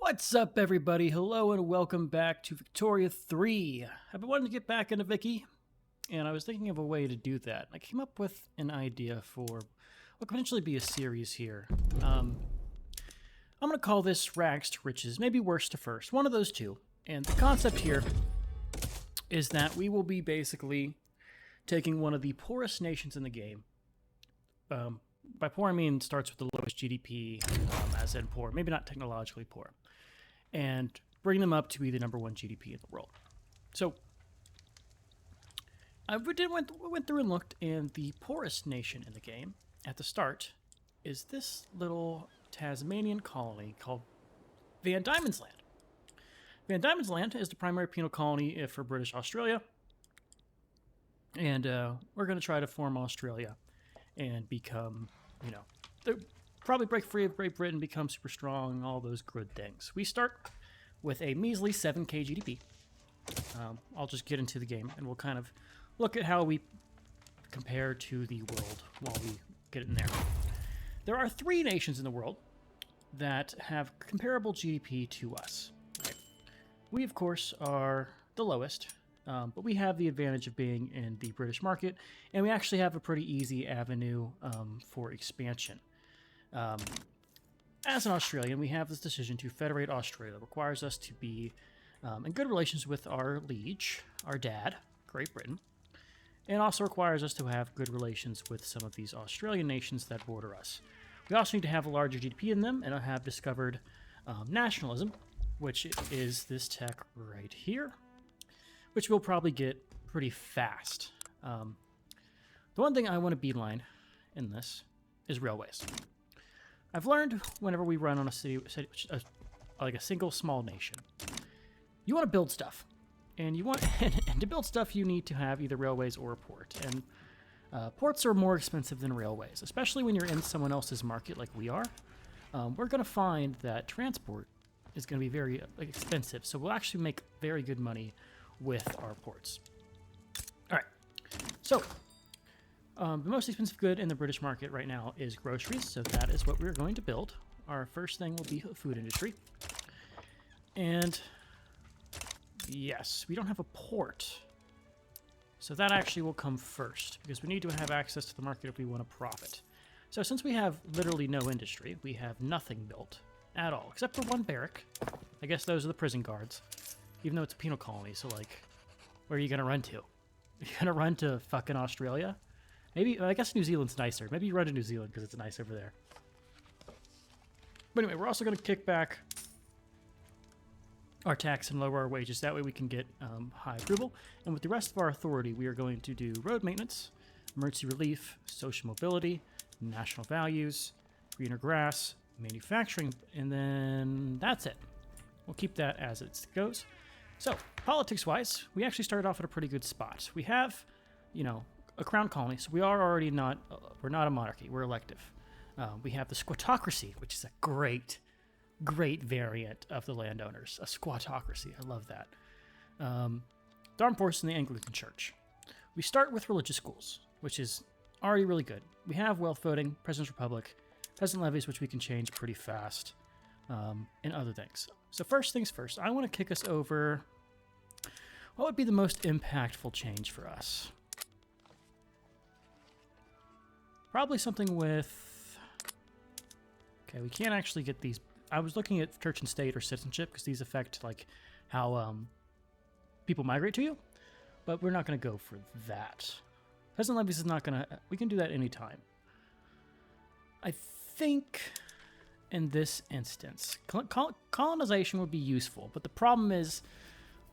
What's up, everybody? Hello and welcome back to Victoria 3. I've been wanting to get back into Vicky, and I was thinking of a way to do that. I came up with an idea for what could potentially be a series here. I'm going to call this Rags to Riches, maybe Worst to First, one of those two. And the concept here is that we will be basically taking one of the poorest nations in the game. By poor, I mean starts with the lowest GDP, as in poor, maybe not technologically poor, and bring them up to be the #1 GDP in the world. So I went through and looked, and the poorest nation in the game at the start is this little Tasmanian colony called Van Diemen's Land. Van Diemen's Land is the primary penal colony for British Australia, and we're going to try to form Australia and become, probably break free of Great Britain, become super strong, all those good things. We start with a measly 7k GDP. I'll just get into the game, and we'll kind of look at how we compare to the world while we get in there. There are 3 nations in the world that have comparable GDP to us. Right? We, of course, are the lowest. But we have the advantage of being in the British market, and we actually have a pretty easy avenue for expansion. As an Australian, we have this decision to federate Australia. It requires us to be in good relations with our liege, our dad, Great Britain, and also requires us to have good relations with some of these Australian nations that border us. We also need to have a larger GDP in them, and I have discovered nationalism, which is this tech right here, which we'll probably get pretty fast. The one thing I want to beeline in this is railways. I've learned whenever we run on a city like a single small nation, you want to build stuff, and and to build stuff you need to have either railways or a port. And ports are more expensive than railways, especially when you're in someone else's market like we are. We're going to find that transport is going to be very expensive, so we'll actually make very good money with our ports. All right, so the most expensive good in the British market right now is groceries, so that is what we're going to build. Our first thing will be the food industry. And yes, we don't have a port, so that actually will come first, because we need to have access to the market if we want to profit. So since we have literally no industry, we have nothing built at all, except for one barrack. I guess those are the prison guards. Even though it's a penal colony, so, like, where are you going to run to? You're going to run to fucking Australia? Maybe, I guess New Zealand's nicer. Maybe you run to New Zealand because it's nice over there. But anyway, we're also going to kick back our tax and lower our wages. That way we can get high approval. And with the rest of our authority, we are going to do road maintenance, emergency relief, social mobility, national values, greener grass, manufacturing, and then that's it. We'll keep that as it goes. So, politics-wise, we actually started off at a pretty good spot. We have, a crown colony, so we are already not, we're not a monarchy, we're elective. We have the squattocracy, which is a great variant of the landowners. A squattocracy, I love that. The armed forces in the Anglican Church. We start with religious schools, which is already really good. We have wealth voting, President's Republic, peasant levies, which we can change pretty fast, and other things. So first things first, I want to kick us over what would be the most impactful change for us. Probably something with... Okay, we can't actually get these... I was looking at church and state or citizenship because these affect, like, how people migrate to you. But we're not going to go for that. Peasant levies is not going to... We can do that anytime. I think... In this instance, colonization would be useful, but the problem is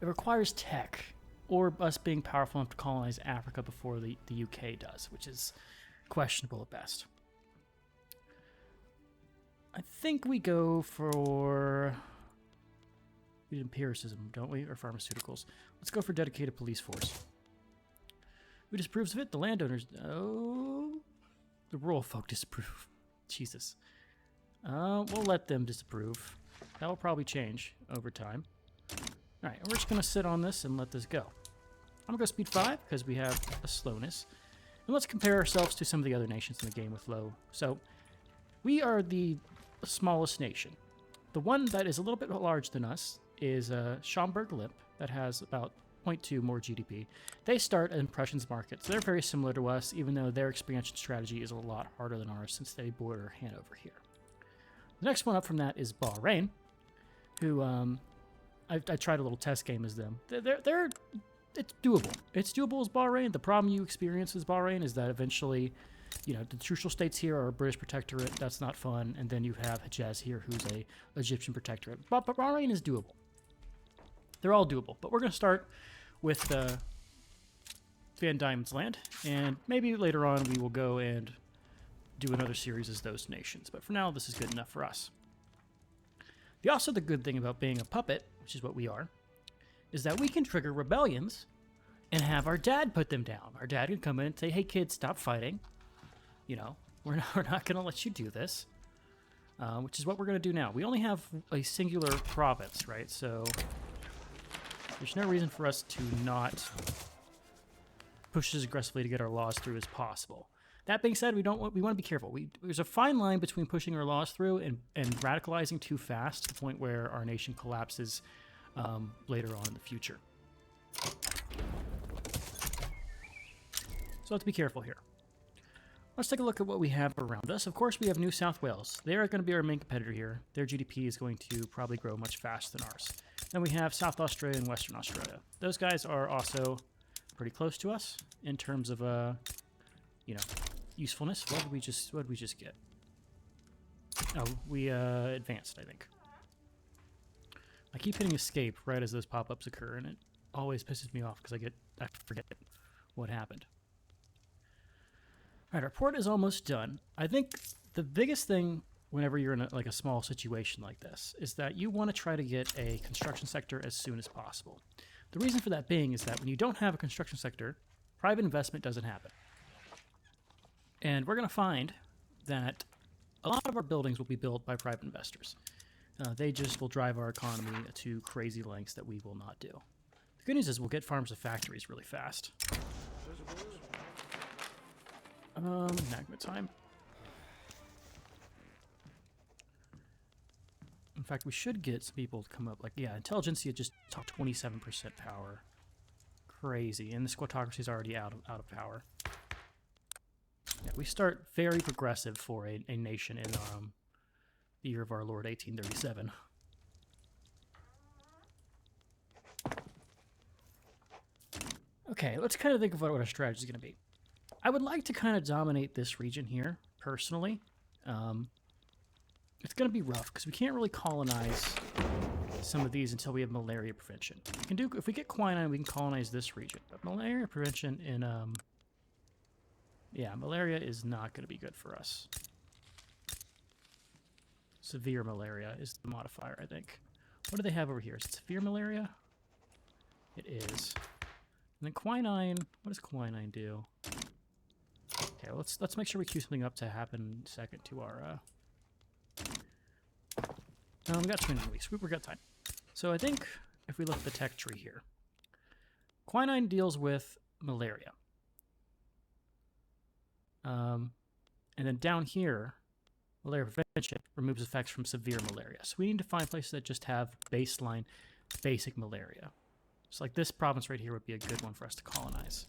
it requires tech, or us being powerful enough to colonize Africa before the UK does, which is questionable at best. I think we go for empiricism, don't we? Or pharmaceuticals. Let's go for dedicated police force. Who disapproves of it? The landowners. Oh, the rural folk disapprove. Jesus. We'll let them disapprove. That will probably change over time. Alright, we're just going to sit on this and let this go. I'm going to go speed 5 because we have a slowness. And let's compare ourselves to some of the other nations in the game with low. So, we are the smallest nation. The one that is a little bit larger than us is Schaumburg Limp, that has about 0.2 more GDP. They start in Prussian's market, so they're very similar to us, even though their expansion strategy is a lot harder than ours since they border Hanover here. The next one up from that is Bahrain, who I tried a little test game as them. It's doable. It's doable as Bahrain. The problem you experience as Bahrain is that eventually, you know, the trucial states here are a British protectorate. That's not fun. And then you have Hejaz here, who's a Egyptian protectorate. But Bahrain is doable. They're all doable. But we're going to start with Van Diemen's Land. And maybe later on we will go and do another series as those nations. But for now, this is good enough for us. The good thing about being a puppet, which is what we are, is that we can trigger rebellions and have our dad put them down. Our dad can come in and say, hey, kids, stop fighting. You know, we're not going to let you do this, which is what we're going to do now. We only have a singular province, right? So there's no reason for us to not push as aggressively to get our laws through as possible. That being said, we want to be careful. There's a fine line between pushing our laws through and radicalizing too fast to the point where our nation collapses later on in the future. So let's be careful here. Let's take a look at what we have around us. Of course, we have New South Wales. They are going to be our main competitor here. Their GDP is going to probably grow much faster than ours. Then we have South Australia and Western Australia. Those guys are also pretty close to us in terms of, you know, usefulness. What did we just get? Oh, we advanced, I think. I keep hitting escape right as those pop-ups occur, and it always pisses me off because I forget what happened. All right, our port is almost done. I think the biggest thing whenever you're in a small situation like this is that you want to try to get a construction sector as soon as possible. The reason for that being is that when you don't have a construction sector, private investment doesn't happen. And we're going to find that a lot of our buildings will be built by private investors. They just will drive our economy to crazy lengths that we will not do. The good news is we'll get farms and factories really fast. Magma time. In fact, we should get some people to come up. Like, yeah, Intelligentsia just took 27% power. Crazy. And the Squatocracy is already out of power. Yeah, we start very progressive for a nation in the year of our Lord 1837. Okay, let's kind of think of what our strategy is going to be. I would like to kind of dominate this region here, personally. It's going to be rough, because we can't really colonize some of these until we have malaria prevention. If we get quinine, we can colonize this region. But malaria prevention in, yeah, malaria is not going to be good for us. Severe malaria is the modifier, I think. What do they have over here? Is it severe malaria? It is. And then quinine, what does quinine do? Okay, well, let's make sure we queue something up to happen second to our, we got 20 weeks. We've got time. So I think if we look at the tech tree here, quinine deals with malaria. And then down here, malaria prevention removes effects from severe malaria. So we need to find places that just have baseline, basic malaria. So like this province right here would be a good one for us to colonize.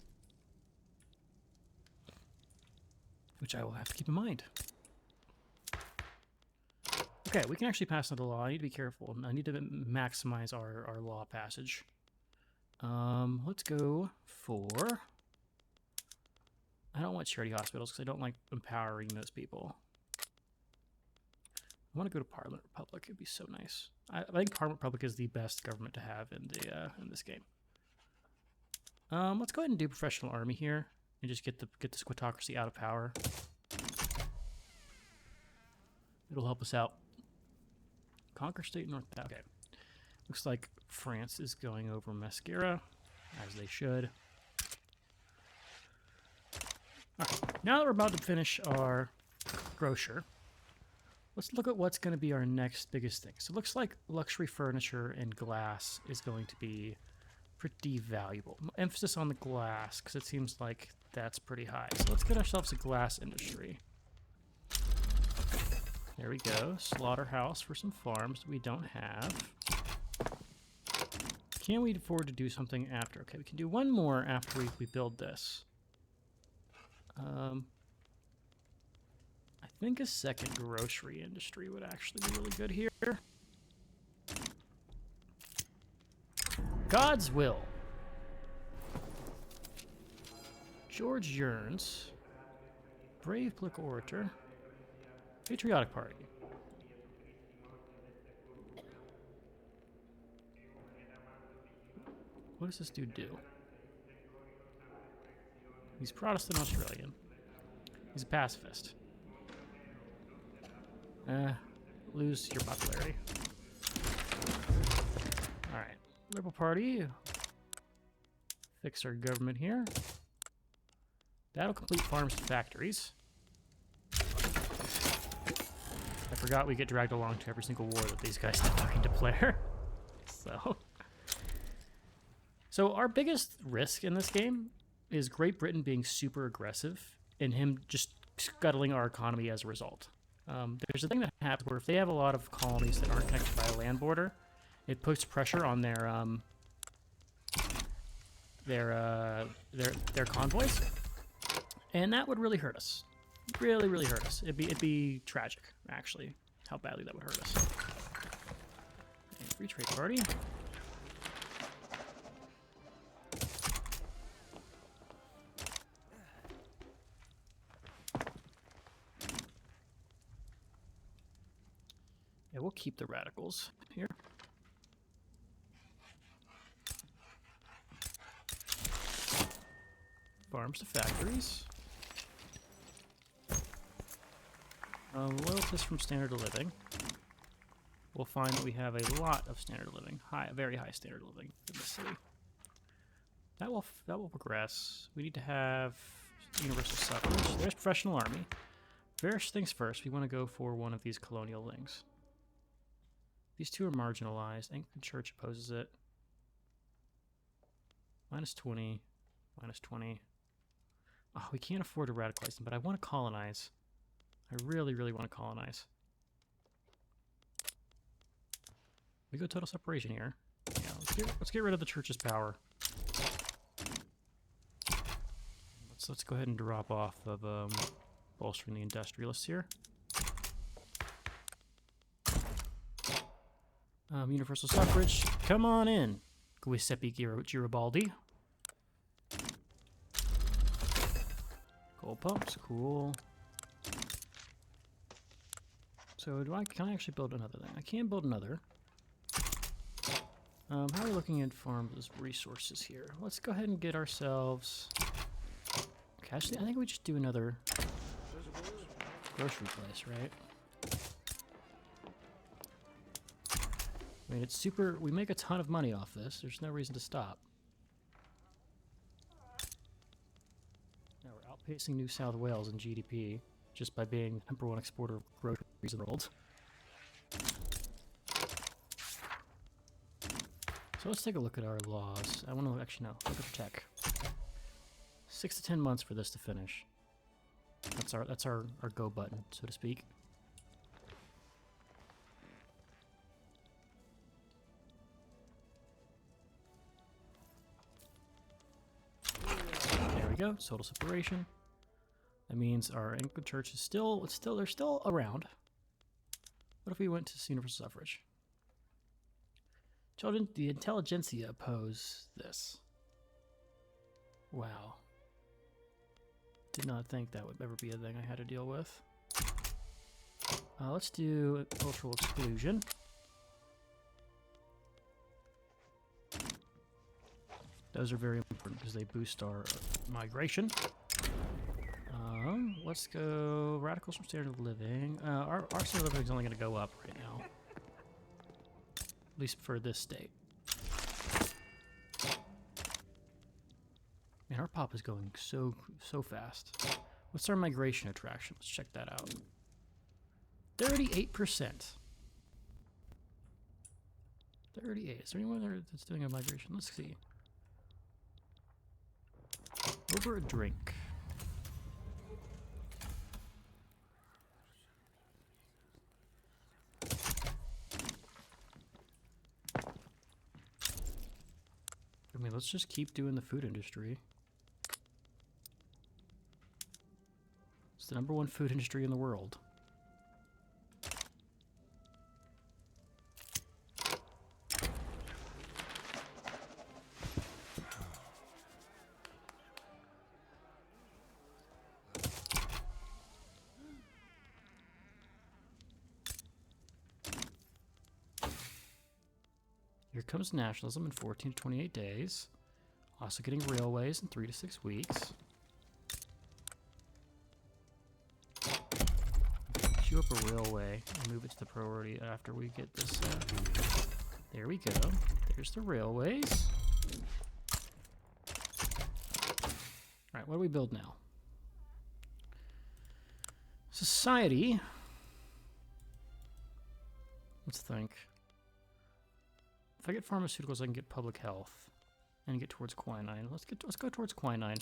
Which I will have to keep in mind. Okay, we can actually pass another law. I need to be careful. I need to maximize our law passage. Let's go for... I don't want charity hospitals because I don't like empowering those people. I want to go to Parliament Republic. It'd be so nice. I think Parliament Republic is the best government to have in this game. Let's go ahead and do professional army here and just get the Squatocracy out of power. It'll help us out. Conquer state north. Okay. Looks like France is going over Mascara, as they should. Okay. Now that we're about to finish our grocer, let's look at what's going to be our next biggest thing. So it looks like luxury furniture and glass is going to be pretty valuable. Emphasis on the glass, because it seems like that's pretty high. So let's get ourselves a glass industry. There we go. Slaughterhouse for some farms that we don't have. Can we afford to do something after? Okay, we can do one more after we build this. I think a second grocery industry would actually be really good here. God's will. George yearns. Brave political orator. Patriotic Party. What does this dude do? He's Protestant Australian. He's a pacifist. Lose your popularity. Alright. Liberal Party. Fix our government here. That'll complete farms to factories. I forgot we get dragged along to every single war that these guys fucking declare. So our biggest risk in this game is Great Britain being super aggressive and him just scuttling our economy as a result. There's a thing that happens where if they have a lot of colonies that aren't connected by a land border, it puts pressure on their convoys, and that would really hurt us. Really, really hurt us. It'd be tragic, actually, how badly that would hurt us. And free trade party. Yeah, we'll keep the radicals here. Farms to factories. Loyalties from standard of living. We'll find that we have a lot of standard of living, very high standard of living in the city. That will progress. We need to have universal suffrage. There's professional army. First things first, we want to go for one of these colonial links. These two are marginalized. Anglican Church opposes it. Minus 20. Minus 20. Oh, we can't afford to radicalize them, but I want to colonize. I really, really want to colonize. We go total separation here. Yeah, let's get rid of the church's power. Let's go ahead and drop off of bolstering the industrialists here. Universal suffrage, come on in, Giuseppe Garibaldi. Coal pumps, cool. So can I actually build another thing? I can build another. How are we looking at farms resources here? Let's go ahead and get ourselves... Okay, actually, I think we just do another grocery place, right? I mean, it's super... We make a ton of money off this. There's no reason to stop. Now we're outpacing New South Wales in GDP just by being the #1 exporter of groceries in the world. So let's take a look at our laws. I want to actually no, look at tech. 6 to 10 months for this to finish. That's our go button, so to speak. There we go, total separation. That means our Anglican Church is they're still around. What if we went to universal suffrage? Children, the intelligentsia oppose this. Wow. Did not think that would ever be a thing I had to deal with. Let's do cultural exclusion. Those are very important because they boost our migration. Let's go radicals from standard of living. Our standard of living is only going to go up right now. At least for this state. Man, our pop is going so fast. What's our migration attraction? Let's check that out. 38%. 38. Is there anyone there that's doing a migration? Let's see. Over a drink. let's just keep doing the food industry. It's the #1 food industry in the world. Here comes nationalism in 14 to 28 days. Also getting railways in 3 to 6 weeks. Queue up a railway and move it to the priority after we get this. There we go. There's the railways. Alright, what do we build now? Society. Let's think. If I get pharmaceuticals, I can get public health and get towards quinine. Let's go towards quinine.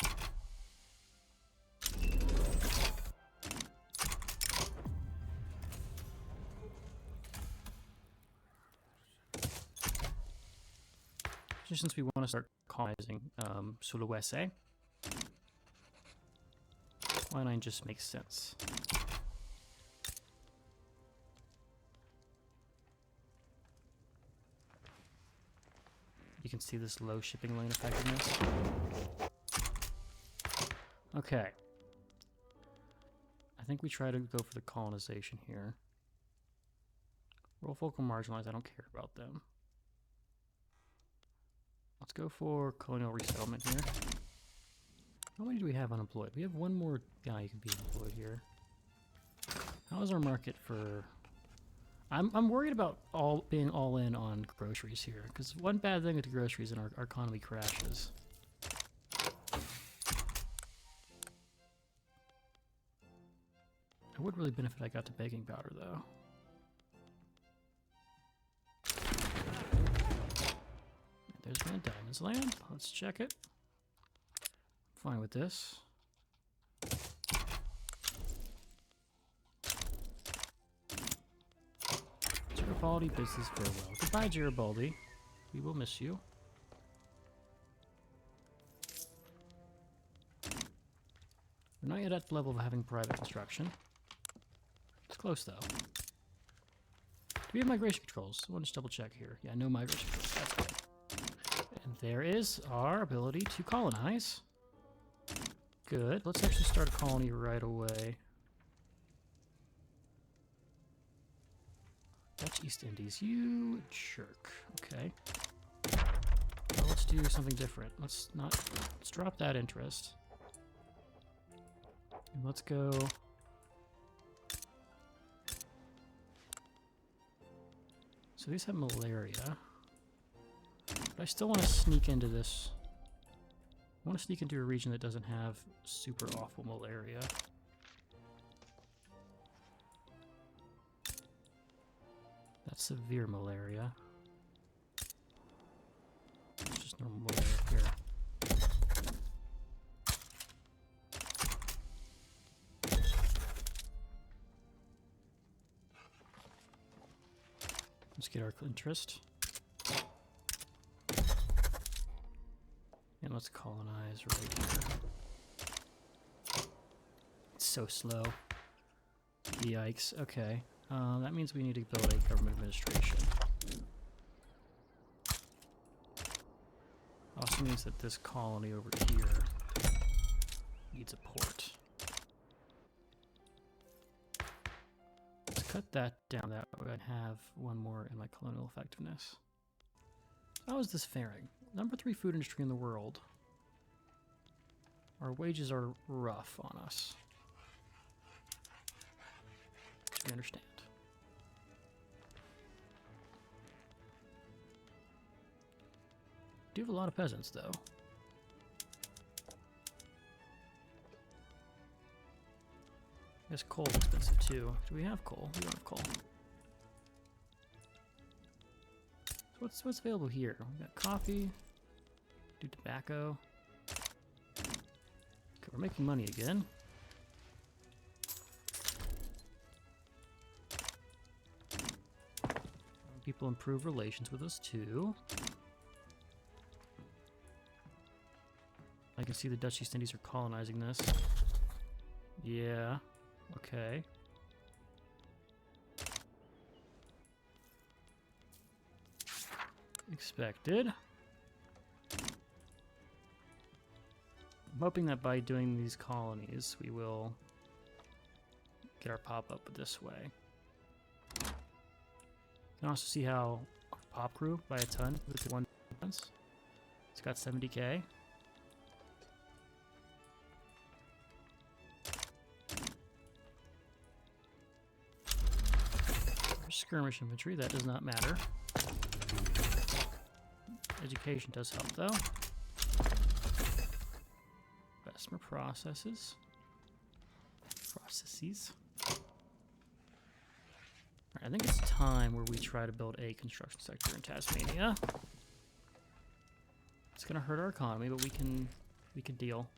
Just since we want to start colonizing Sulawesi, quinine just makes sense. You can see this low shipping lane effectiveness. Okay. I think we try to go for the colonization here. Rural folk are marginalized. I don't care about them. Let's go for colonial resettlement here. How many do we have unemployed? We have one more guy who can be employed here. How is our market for... I'm worried about being all in on groceries here, because one bad thing with the groceries and our economy crashes. I would really benefit if I got to baking powder, though. There's Van Diamond's land. Let's check it. I'm fine with this. Garibaldi business farewell. Goodbye, Garibaldi. We will miss you. We're not yet at the level of having private construction. It's close, though. Do we have migration controls? I want to just double check here. Yeah, no migration controls. That's good. And there is our ability to colonize. Good. Let's actually start a colony right away. Dutch East Indies, you jerk. Okay. Well, let's do something different. Let's drop that interest. And let's go. So these have malaria. But I still want to sneak into this. I want to sneak into a region that doesn't have super awful malaria. That's severe malaria. It's just normal malaria here. Let's get our interest. And let's colonize right here. It's so slow. Yikes. Okay. That means we need to build a government administration. Also means that this colony over here needs a port. Let's cut that down. That way I have one more in my colonial effectiveness. How is this faring? #3 food industry in the world. Our wages are rough on us. We understand. We do have a lot of peasants, though. I guess coal's expensive, too. Do we have coal? We don't have coal. So what's available here? We got coffee. Do tobacco. Okay, we're making money again. People improve relations with us, too. can see the Dutch East Indies are colonizing this. Yeah. Okay. Expected. I'm hoping that by doing these colonies, we will get our pop-up this way. You can also see how our pop grew by a ton with the one defense. It's got 70k. Skirmish infantry, that does not matter. Education does help though. Bessemer processes. Alright, I think it's time where we try to build a construction sector in Tasmania. It's gonna hurt our economy, but we can deal.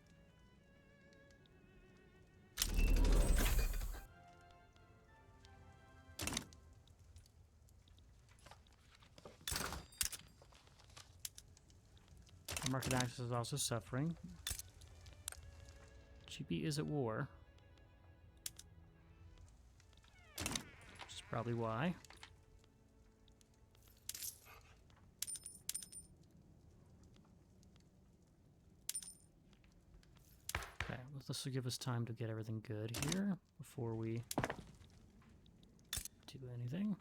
Market access is also suffering. GB is at war. Which is probably why. Okay, this will give us time to get everything good here before we do anything.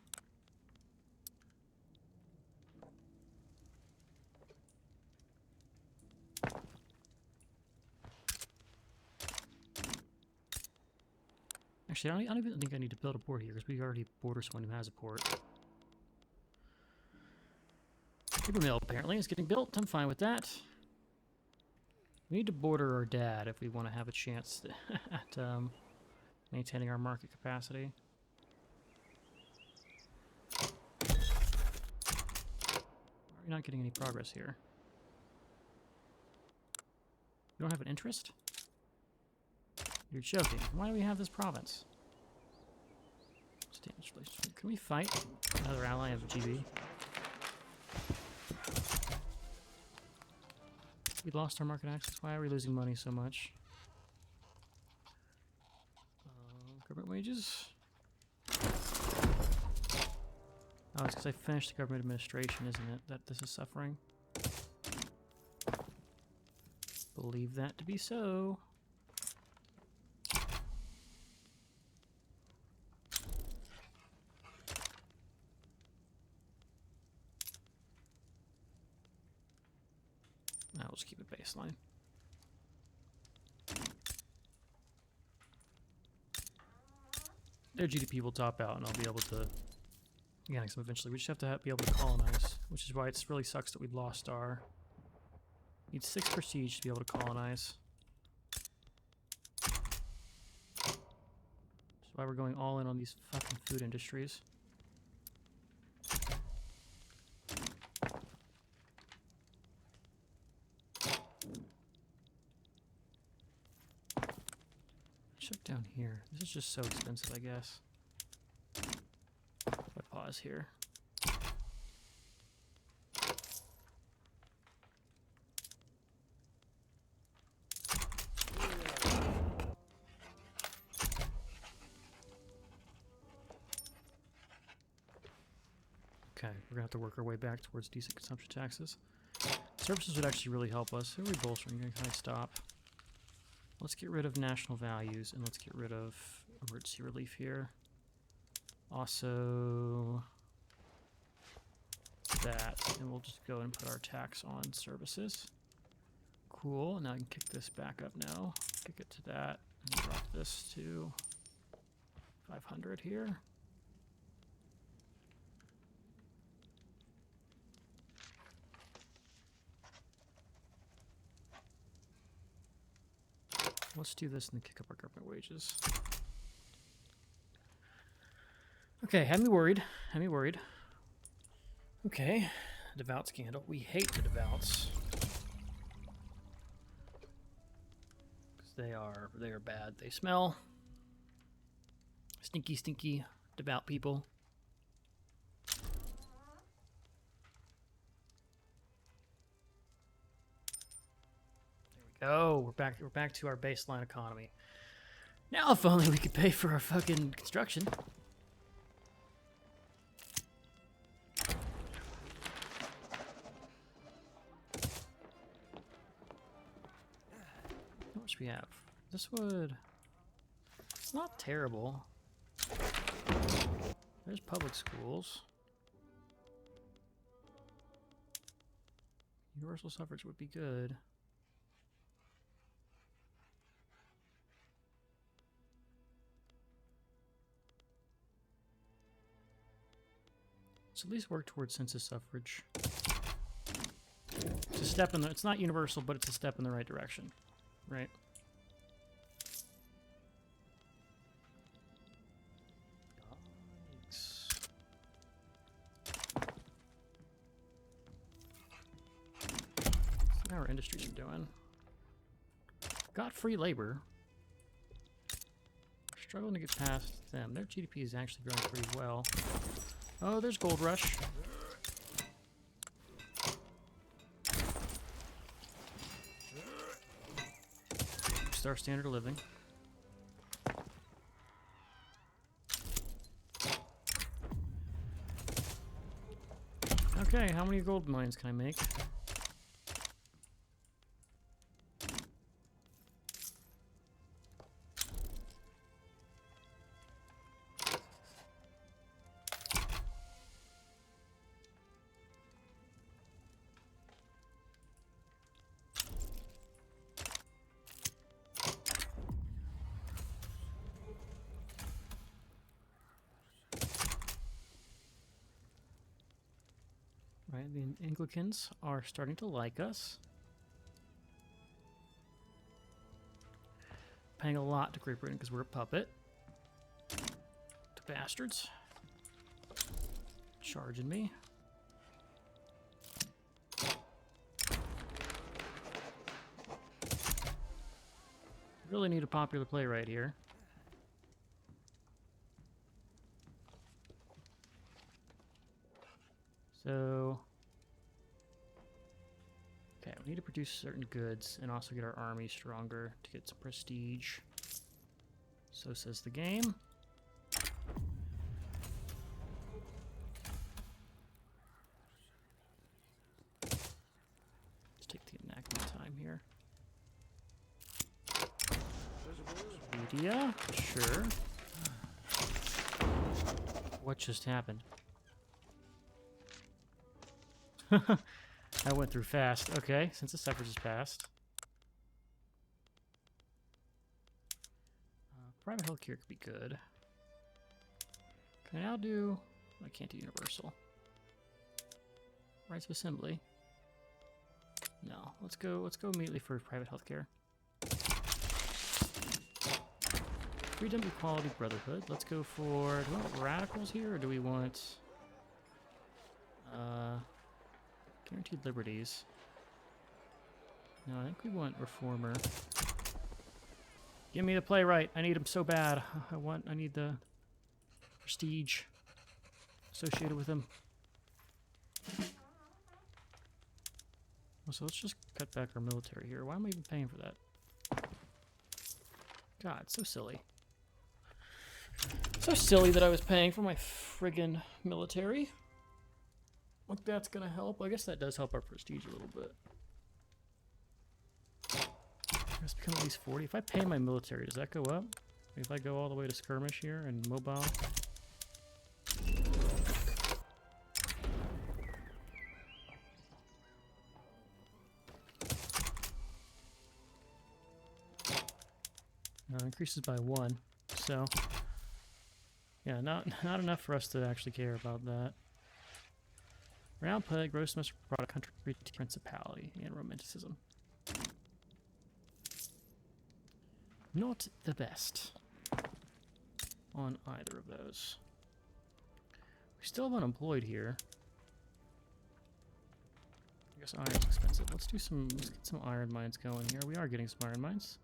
Actually, I don't even think I need to build a port here, because we already border someone who has a port. Paper mill, apparently, is getting built. I'm fine with that. We need to border our dad if we want to have a chance at maintaining our market capacity. Why are we not getting any progress here? You don't have an interest? You're joking. Why do we have this province? Can we fight another ally of GB? We lost our market access. Why are we losing money so much? Government wages? Oh, it's because I finished the government administration, isn't it? That this is suffering. Believe that to be so. Now we'll just keep it baseline. Their GDP will top out, and I'll be able to annex them eventually. We just have to be able to colonize, which is why it really sucks that we lost our... Need 6 prestige to be able to colonize. That's why we're going all in on these fucking food industries. Check down here. This is just so expensive, I guess. If I pause here. Okay, we're gonna have to work our way back towards decent consumption taxes. Services would actually really help us. Who are we bolstering? Can I stop? Let's get rid of national values, and let's get rid of emergency relief here. Also, that, and we'll just go and put our tax on services. Cool, now I can kick this back up now. Kick it to that, and drop this to 500 here. Let's do this and then kick up our government wages. Okay, had me worried. Had me worried. Okay, devout scandal. We hate the devouts. Because they are bad. They smell. Stinky, stinky devout people. There we go. go. We're back. We're back to our baseline economy. Now, if only we could pay for our fucking construction. How much we have? This would... It's not terrible. There's public schools. Universal suffrage would be good. So at least work towards census suffrage. It's a step in the... It's not universal, but it's a step in the right direction. Right? Yikes. See how our industries are doing. Got free labor. Struggling to get past them. Their GDP is actually growing pretty well. Oh, there's Gold Rush. Our standard of living. Okay, how many gold mines can I make? Right, the Anglicans are starting to like us. Paying a lot to Great Britain because we're a puppet. The bastards. Charging me. Really need a popular playwright here. So, okay, we need to produce certain goods and also get our army stronger to get some prestige. So says the game. Let's take the enactment time here. Media, sure. What just happened? That went through fast. Okay, since the suffrage is passed. Private healthcare could be good. Can I now do... I can't do universal. Rights of assembly. No, let's go immediately for private healthcare. Freedom, equality, brotherhood. Let's go for... Do we want radicals here, or do we want... Guaranteed liberties. No, I think we want reformer. Give me the playwright. I need him so bad. I need the prestige associated with him. So let's just cut back our military here. Why am I even paying for that? God, so silly. So silly that I was paying for my friggin' military. Look, that's gonna help. I guess that does help our prestige a little bit. Let's become at least 40. If I pay my military, does that go up? If I go all the way to skirmish here and mobile? Increases by 1. So, yeah, not enough for us to actually care about that. Round play, gross domestic product, country, principality, and romanticism. Not the best on either of those. We still have unemployed here. I guess iron's expensive. Let's get some iron mines going here. We are getting some iron mines.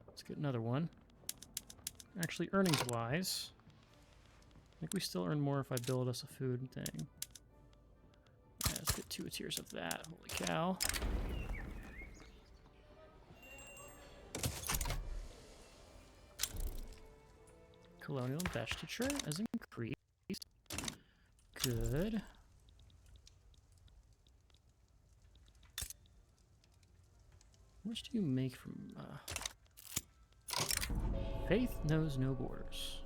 Let's get another one. Actually, earnings-wise, I think we still earn more if I build us a food thing. Yeah, let's get 2 tiers of that. Holy cow. colonial investiture has increased. Good. How much do you make from... Faith knows no borders.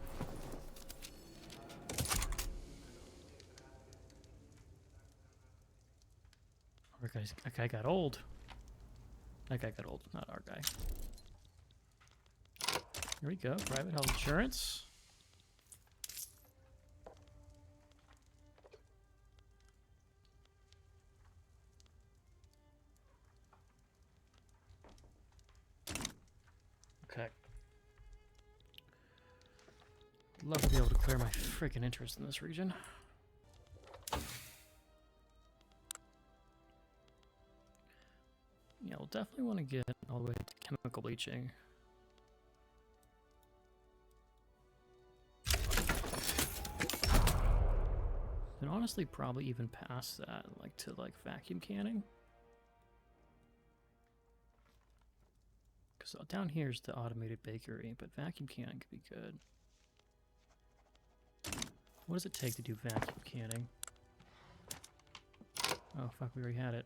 That guy got old. That guy got old, not our guy. Here we go, private health insurance. Okay. Love to be able to clear my freaking interest in this region. Yeah, we'll definitely want to get all the way to chemical bleaching. And honestly, probably even past that, like to like vacuum canning. Because down here is the automated bakery, but vacuum canning could be good. What does it take to do vacuum canning? Oh, fuck, we already had it.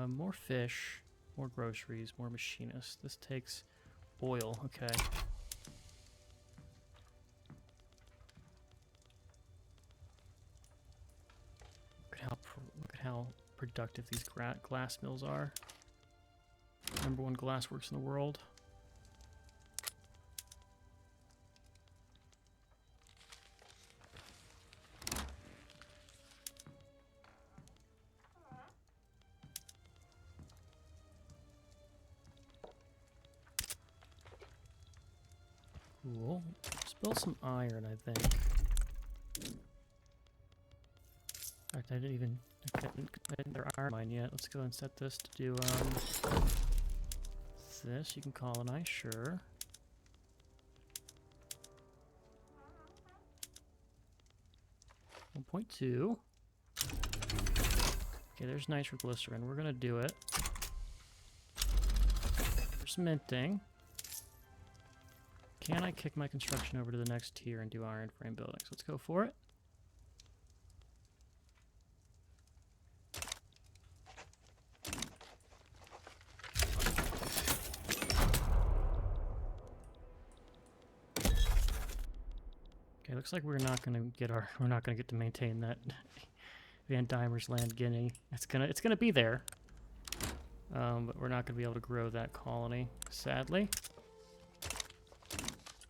More fish, more groceries, more machinists. This takes oil, okay. Look at how productive these glass mills are. #1 glassworks in the world. Cool. Let's build some iron, I think. In fact, I didn't get their iron mine yet. Let's go and set this to do this. You can colonize, sure. .2. Okay, there's nitroglycerin. We're gonna do it. For cementing. Can I kick my construction over to the next tier and do iron frame buildings? Let's go for it. Okay, looks like we're not gonna get to maintain that Van Diemen's Land Guinea. It's gonna be there, but we're not gonna be able to grow that colony, sadly.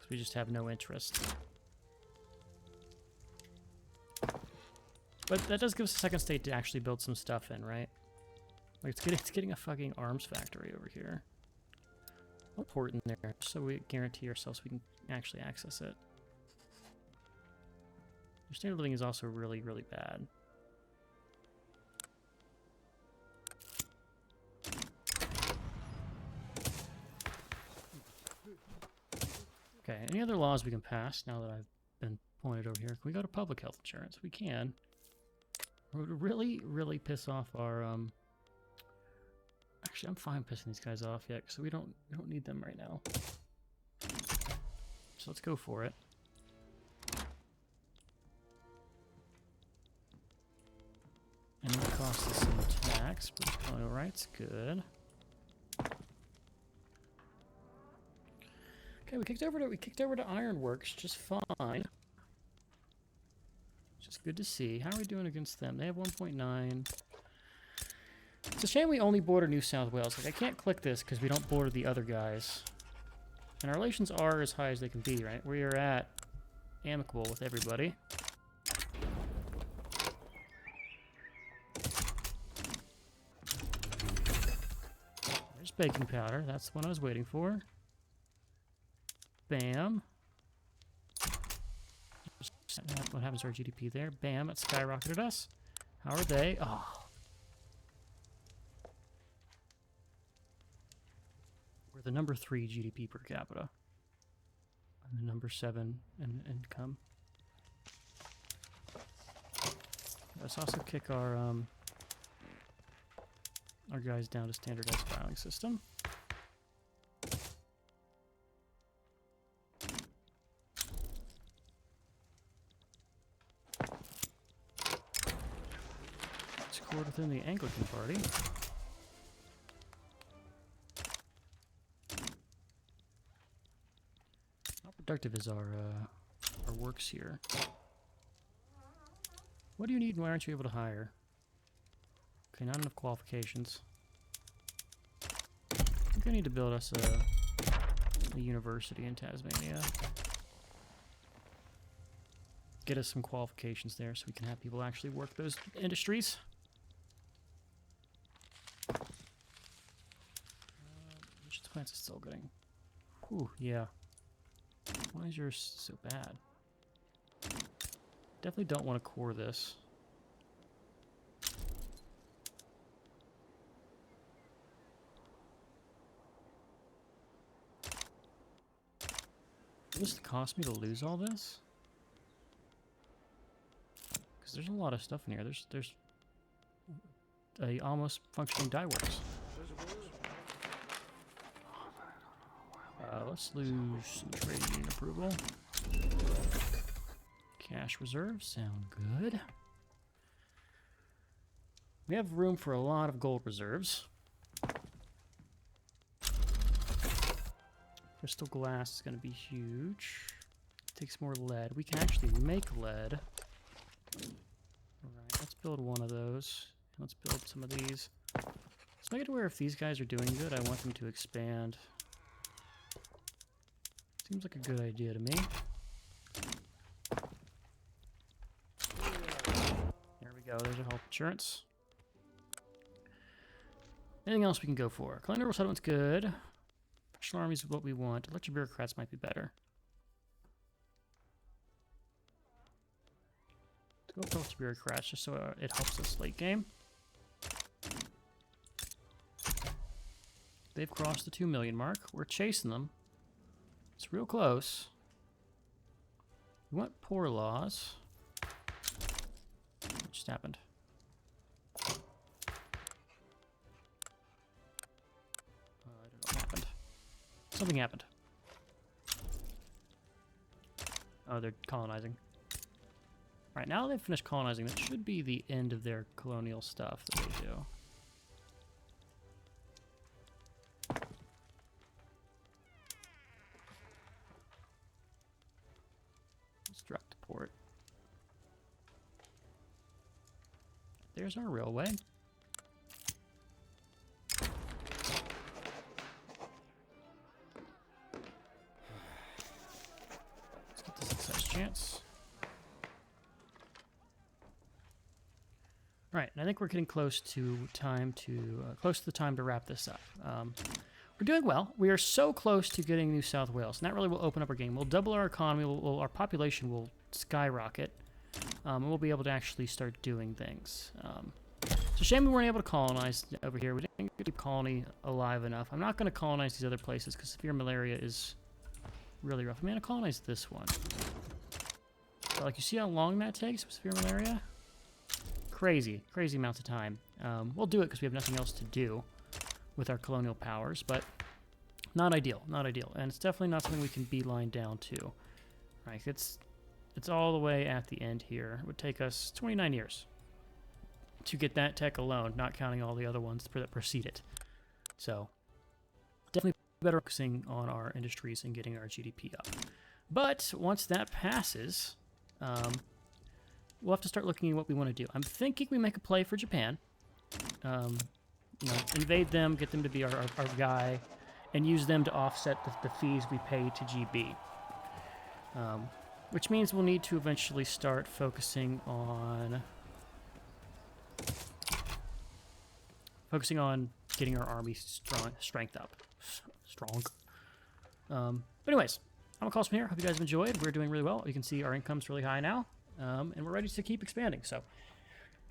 We just have no interest. But that does give us a second state to actually build some stuff in, right? Like it's getting a fucking arms factory over here. I'll port in there so we guarantee ourselves we can actually access it. Your standard of living is also really, really bad. Okay, any other laws we can pass now that I've been pointed over here? Can we go to public health insurance? We can. It would really, really piss off our, Actually, I'm fine pissing these guys off yet, because we don't need them right now. So let's go for it. And it costs us some tax, but colonial rights, good. Okay, we kicked over to Ironworks just fine. Just good to see. How are we doing against them? They have 1.9. It's a shame we only border New South Wales. Like, I can't click this because we don't border the other guys. And our relations are as high as they can be, right? We are at amicable with everybody. There's baking powder. That's the one I was waiting for. Bam. What happens to our GDP there? Bam, it skyrocketed us. How are they? Oh. We're the number 3 GDP per capita. And the number 7 in income. Let's also kick our guys down to standardized filing system. discord within the Anglican party. How productive is our works here? What do you need and why aren't you able to hire? Okay, not enough qualifications. I think I need to build us a university in Tasmania. Get us some qualifications there so we can have people actually work those industries. Which plants is still getting? Ooh, yeah. Why is yours so bad? Definitely don't want to core this. What does it cost me to lose all this? Because there's a lot of stuff in here. There's a almost functioning dye works. Let's lose some trading approval. Cash reserves sound good. We have room for a lot of gold reserves. Crystal glass is going to be huge. Takes more lead. We can actually make lead. Alright, let's build one of those. Let's build some of these. Let's make it to where if these guys are doing good, I want them to expand. Seems like a good idea to me. There we go, there's our health insurance. Anything else we can go for? Colonial settlement's good. Professional armies is what we want. Electric bureaucrats might be better. Let's go for bureaucrats just so it helps us late game. They've crossed the 2 million mark. We're chasing them. It's real close. We want poor laws. What just happened? I don't know what happened. Something happened. Oh, they're colonizing. Right, now they've finished colonizing. That should be the end of their colonial stuff that they do. Construct the port. There's our railway. Let's get the success chance. All right, and I think we're getting close to the time to wrap this up. We're doing well. We are so close to getting New South Wales, and that really will open up our game. We'll double our economy. Our population will skyrocket, and we'll be able to actually start doing things. It's a shame we weren't able to colonize over here. We didn't get the colony alive enough. I'm not going to colonize these other places because severe malaria is really rough. I'm going to colonize this one. So, like, you see how long that takes with severe malaria? Crazy amounts of time. We'll do it because we have nothing else to do with our colonial powers, but not ideal, and it's definitely not something we can beeline down to. Right, it's all the way at the end here. It would take us 29 years to get that tech alone, not counting all the other ones that precede it. So definitely better focusing on our industries and getting our GDP up. But once that passes, we'll have to start looking at what we want to do. I'm thinking we make a play for Japan. You know, invade them, get them to be our guy, and use them to offset the fees we pay to GB. Which means we'll need to eventually start focusing on getting our army strength up. Strong. But anyways, I'm Cosmo here. Hope you guys have enjoyed. We're doing really well. You can see our income's really high now, and we're ready to keep expanding. So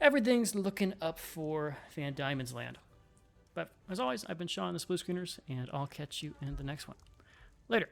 everything's looking up for Van Diemen's Land. But as always, I've been Sean, the Blue Screeners, and I'll catch you in the next one. Later.